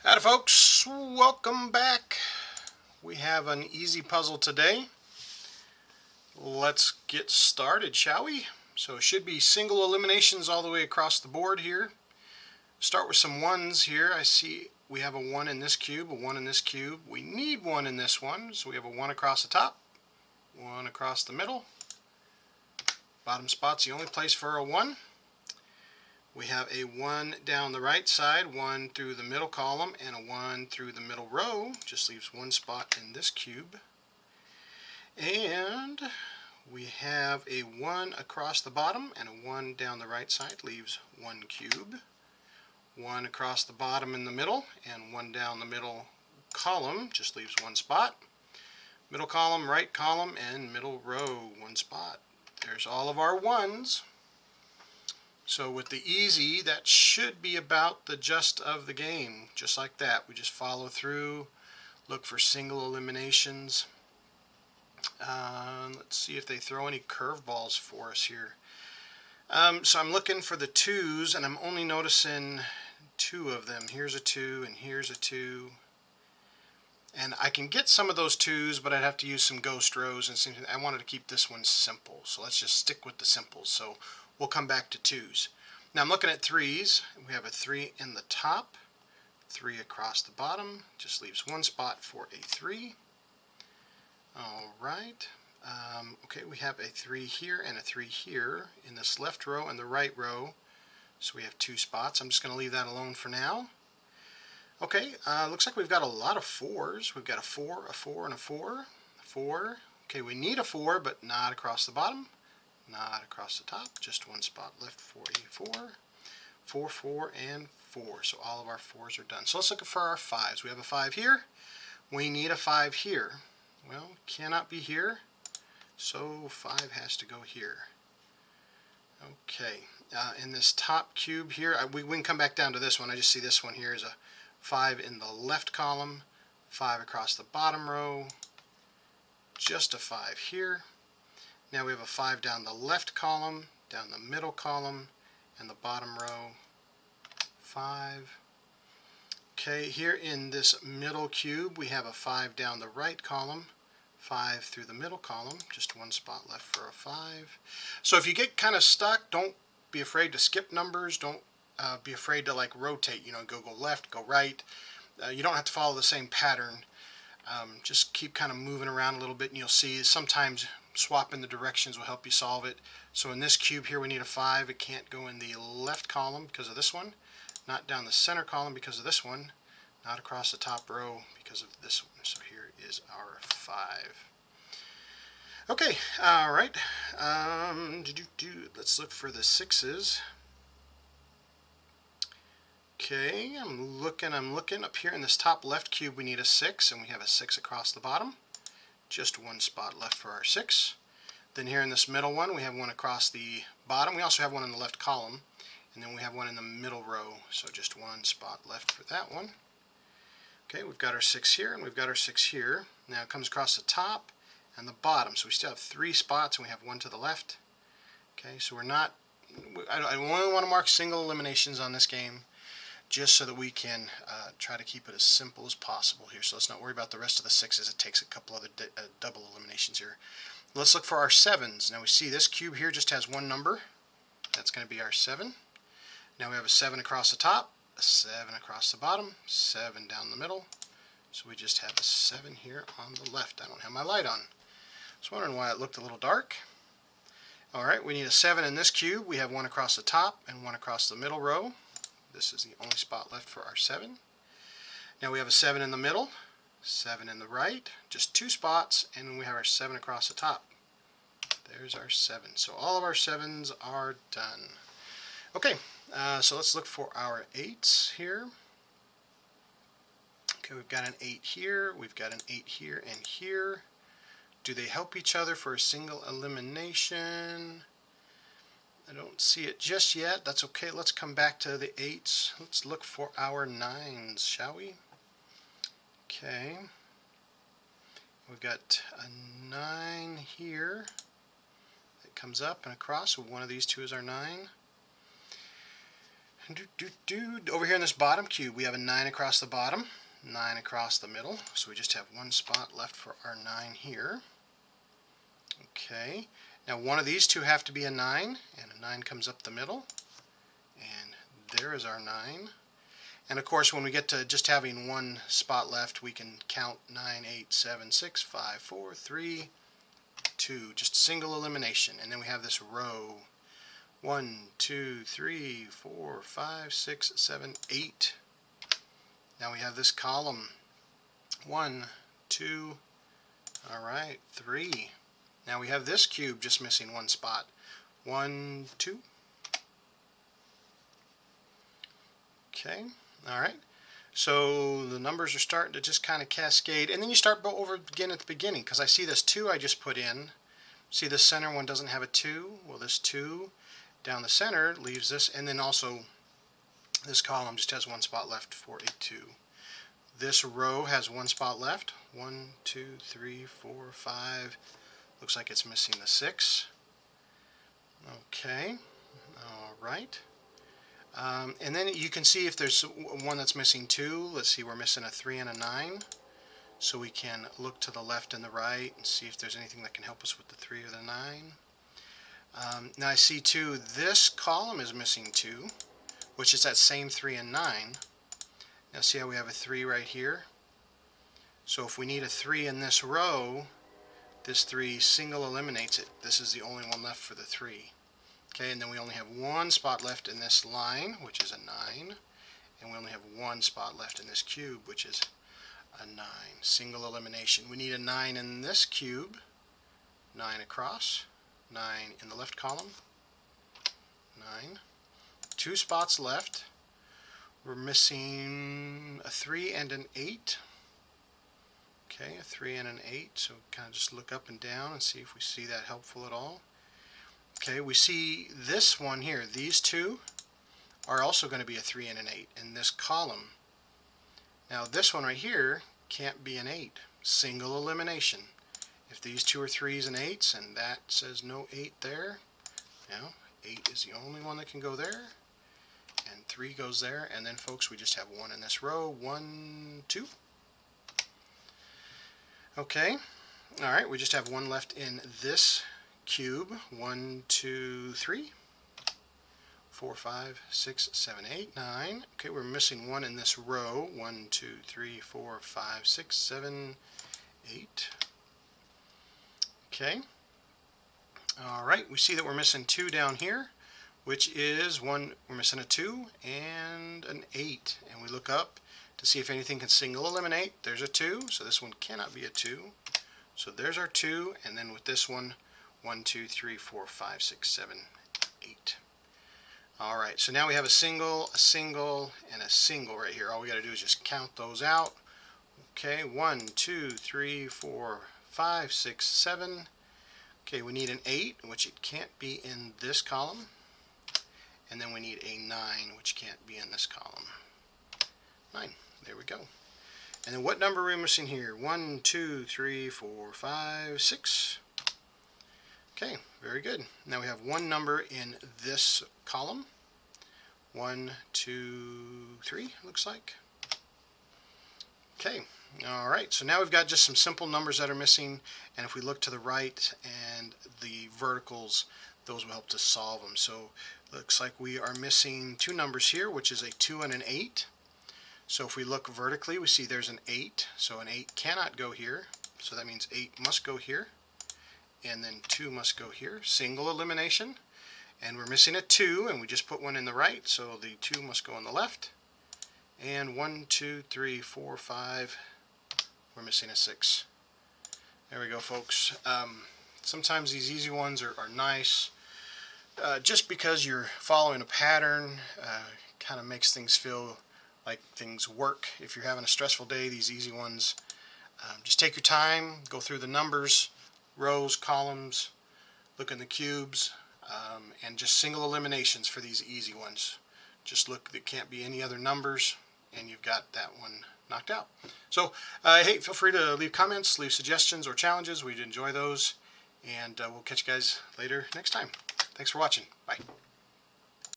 Howdy folks, welcome back. We have an easy puzzle today. Let's get started, shall we? So it should be single eliminations all the way across the board here. Start with some ones here. I see we have a 1 in this cube, a 1 in this cube. We need 1 in this one, so we have a 1 across the top, 1 across the middle. Bottom spot's the only place for a 1. We have a 1 down the right side, 1 through the middle column, and a 1 through the middle row. Just leaves 1 spot in this cube. And we have a 1 across the bottom and a 1 down the right side, leaves 1 cube. 1 across the bottom in the middle, and 1 down the middle column, just leaves 1 spot. Middle column, right column, and middle row, 1 spot. There's all of our 1s. So with the easy, that should be about the gist of the game. Just like that, we just follow through, look for single eliminations. Let's see if they throw any curveballs for us here. So I'm looking for the 2s, and I'm only noticing 2 of them. Here's a 2, and here's a 2. And I can get some of those 2s, but I'd have to use some ghost rows. And I wanted to keep this one simple, so let's just stick with the simples. So we'll come back to 2s. Now I'm looking at 3s. We have a 3 in the top, 3 across the bottom. Just leaves 1 spot for a 3. All right. Okay, we have a 3 here and a 3 here in this left row and the right row. So we have 2 spots. I'm just going to leave that alone for now. Okay, looks like we've got a lot of 4s. We've got a 4, a 4, and a 4. 4. Okay, we need a 4, but not across the bottom, not across the top. Just 1 spot left for a 4. 4, 4, and 4. So all of our 4s are done. So let's look for our 5s. We have a 5 here. We need a 5 here. Well, cannot be here, so 5 has to go here. Okay, in this top cube here, we can come back down to this one. I just see this one here is a 5 in the left column, 5 across the bottom row, just a 5 here. Now we have a 5 down the left column, down the middle column, and the bottom row, 5. Okay, here in this middle cube, we have a 5 down the right column, 5 through the middle column, just 1 spot left for a 5. So if you get kind of stuck, don't be afraid to skip numbers. Don't be afraid to like rotate, go left, go right. You don't have to follow the same pattern. Just keep kind of moving around a little bit, and you'll see sometimes swapping the directions will help you solve it. So in this cube here, we need a 5. It can't go in the left column because of this one, not down the center column because of this one, not across the top row because of this one. So here is our 5. Okay, all right. Let's look for the 6s. Okay, I'm looking. Up here in this top left cube, we need a 6, and we have a 6 across the bottom. Just 1 spot left for our 6. Then here in this middle one, we have 1 across the bottom. We also have 1 in the left column, and then we have 1 in the middle row, so just 1 spot left for that one. Okay, we've got our 6 here, and we've got our 6 here. Now it comes across the top and the bottom, so we still have 3 spots, and we have 1 to the left. Okay, so I only want to mark single eliminations on this game, just so that we can try to keep it as simple as possible here. So let's not worry about the rest of the 6s. It takes a couple other double eliminations here. Let's look for our 7s. Now we see this cube here just has 1 number. That's going to be our 7. Now we have a 7 across the top, a 7 across the bottom, 7 down the middle. So we just have a 7 here on the left. I don't have my light on. I was wondering why it looked a little dark. Alright, we need a 7 in this cube. We have 1 across the top and 1 across the middle row. This is the only spot left for our 7. Now we have a 7 in the middle, 7 in the right, just 2 spots, and we have our 7 across the top. There's our 7. So all of our 7s are done. Okay, so let's look for our 8s here. Okay, we've got an 8 here, we've got an 8 here and here. Do they help each other for a single elimination? I don't see it just yet. That's okay. Let's come back to the 8s. Let's look for our 9s, shall we? Okay. We've got a 9 here. It comes up and across. So one of these two is our 9. Over here in this bottom cube, we have a 9 across the bottom, 9 across the middle, so we just have one spot left for our 9 here. Okay, now one of these two have to be a 9, and a 9 comes up the middle, and there is our 9. And of course, when we get to just having one spot left, we can count 9, 8, 7, 6, 5, 4, 3, 2, just single elimination. And then we have this row, 1, 2, 3, 4, 5, 6, 7, 8. Now we have this column, 1, 2, all right, 3. Now we have this cube just missing one spot, 1, 2. Okay, all right. So the numbers are starting to just kind of cascade, and then you start over again at the beginning, because I see this 2 I just put in. See, the center one doesn't have a 2. Well, this 2 down the center leaves this, and then also this column just has one spot left for a 2. This row has one spot left, 1, 2, 3, 4, 5. Looks like it's missing the 6. Okay, all right. And then you can see if there's one that's missing 2. Let's see, we're missing a 3 and a 9. So we can look to the left and the right and see if there's anything that can help us with the 3 or the 9. Now I see too, this column is missing 2, which is that same 3 and 9. Now see how we have a 3 right here? So if we need a 3 in this row, this 3 single eliminates it. This is the only one left for the 3. Okay, and then we only have one spot left in this line, which is a 9. And we only have one spot left in this cube, which is a 9. Single elimination. We need a 9 in this cube. 9 across. 9 in the left column. 9. 2 spots left. We're missing a 3 and an 8. Okay, a 3 and an 8. So kind of just look up and down and see if we see that helpful at all. Okay, we see this one here. These two are also going to be a 3 and an 8 in this column. Now this one right here can't be an 8. Single elimination. If these two are 3s and 8s and that says no 8 there, now 8 is the only one that can go there, and 3 goes there, and then folks, we just have 1 in this row. 1, 2. Okay, alright, we just have 1 left in this cube. 1, 2, 3, 4, 5, 6, 7, 8, 9. Okay, we're missing 1 in this row. 1, 2, 3, 4, 5, 6, 7, 8. Okay. Alright, we see that we're missing 2 down here, which is we're missing a 2 and an 8. And we look up to see if anything can single eliminate. There's a 2, so this one cannot be a 2. So there's our 2, and then with this one, 1, 2, 3, 4, 5, 6, 7, 8. Alright, so now we have a single, and a single right here. All we got to do is just count those out. Okay, 1, 2, 3, 4, 5, 6, 7. Okay, we need an 8, which it can't be in this column. And then we need a 9, which can't be in this column. 9, there we go. And then what number are we missing here? 1, 2, 3, 4, 5, 6. Okay, very good. Now we have one number in this column. 1, 2, 3, looks like. Okay, all right, so now we've got just some simple numbers that are missing, and if we look to the right and the verticals, those will help to solve them. So looks like we are missing 2 numbers here, which is a 2 and an 8. So if we look vertically, we see there's an 8, so an 8 cannot go here, so that means 8 must go here. And then 2 must go here. Single elimination. And we're missing a 2, and we just put 1 in the right, so the 2 must go on the left. And 1, 2, 3, 4, 5. We're missing a 6. There we go, folks. Sometimes these easy ones are nice. Just because you're following a pattern kind of makes things feel like things work. If you're having a stressful day, these easy ones, just take your time, go through the numbers, rows, columns, look in the cubes, and just single eliminations for these easy ones. Just look, there can't be any other numbers, and you've got that one knocked out. So, hey, feel free to leave comments, leave suggestions or challenges. We'd enjoy those, and we'll catch you guys later next time. Thanks for watching. Bye.